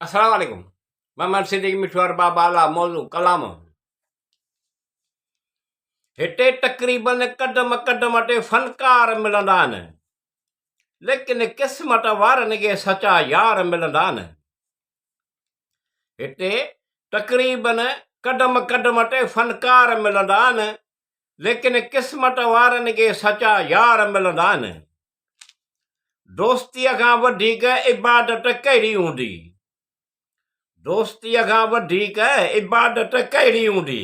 अस्सलाम वालेकुम। मोहम्मद सिद्दीक मिठवार बाबाला मौजू क़लाम। हिते तक़रीबन क़दम क़दम ते फनकार मिलंदा आहिनि, लेकिन क़िस्मत वारनि खे सचा यार मिलंदा आहिनि। हिते तक़रीबन क़दम क़दम ते फनकार मिलंदा आहिनि, लेकिन क़िस्मत वारनि खे सचा यार मिलंदा आहिनि। दोस्तीअ खां वधीक इबादत कहिड़ी हूंदी? दोस्तीअ खां वधीक इबादत कहिड़ी हूंदी?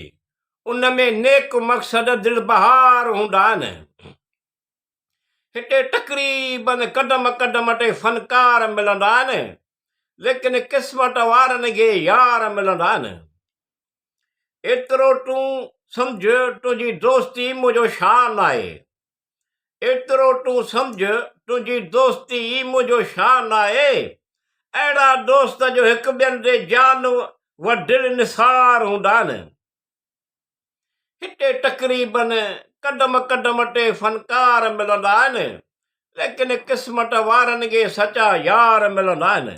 उन में नेक मक़सद दिल बहार हूंदा आहिनि। हिते तक़रीबन क़दम क़दम ते फनकार मिलंदा आहिनि, लेकिन क़िस्मत वारनि खे यार मिलंदा आहिनि। एतिरो तूं सम्झ तुंहिंजी दोस्ती मुंहिंजो शान आहे। एतिरो तूं सम्झ तुंहिंजी दोस्ती मुंहिंजो शान आहे। अहिड़ा दोस्त जो हिकु ॿियनि ते जान व दिल निसार हूंदा आहिनि। हिते तक़रीबन क़दम क़दम ते फनकार मिलंदा आहिनि, लेकिन क़िस्मत वारनि खे सचा यार मिलंदा आहिनि।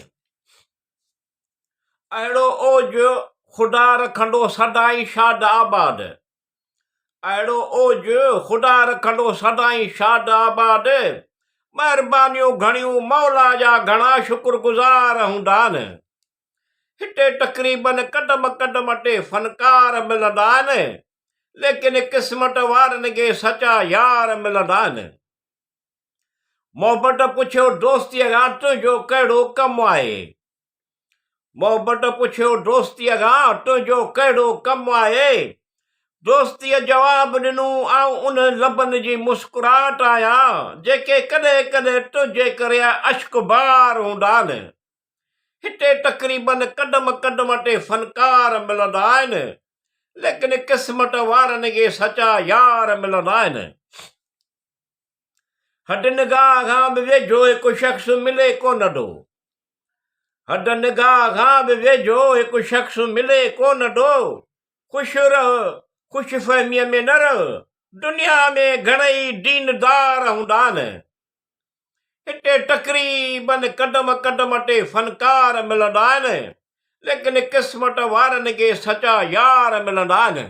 अहिड़ो ओज ख़ुदा रखंदो सदाई शाद आबाद। अहिड़ो ओज ख़ुदा रखंदो सदाई शाद आबाद। महिरबानियूं घणियूं मौला जा घणा शुक्रगुज़ार हूंदा आहिनि। हिते तक़रीबन क़दम क़दम ते फनकार मिलंदा आहिनि, लेकिन क़िस्मत वारनि खे सचा यार मिलंदा आहिनि। मोहबत पुछियो दोस्तीअ खां तुंहिंजो कहिड़ो कमु आहे? मोहबत पुछियो दोस्तीअ खां तुंहिंजो कहिड़ो कमु आहे? दोस्तीअ जवाबु ॾिनो ऐं उन लबनि जी मुस्कुराहट आहियां, जेके कॾहिं कॾहिं तुंहिंजे करे अश्कबार हूंदा आहिनि। हिते तक़रीबन क़दम क़दम ते फनकार मिलंदा आहिनि, लेकिन क़िस्मत वारनि खे सचा यार मिलंदा आहिनि। हद निगाह खां बि वेझो हिकु शख़्स मिले कोन थो। हद निगाह खां बि वेझो हिकु शख़्स मिले कोन थो। ख़ुशि रह, ख़ुशि फ़हमीअ में न रह। दुनिया में घणेई दीनदार हूंदा आहिनि। हिते तक़रीबन क़दम क़दम ते फनकार मिलंदा आहिनि, लेकिन क़िस्मत वारनि खे सचा यार मिलंदा आहिनि।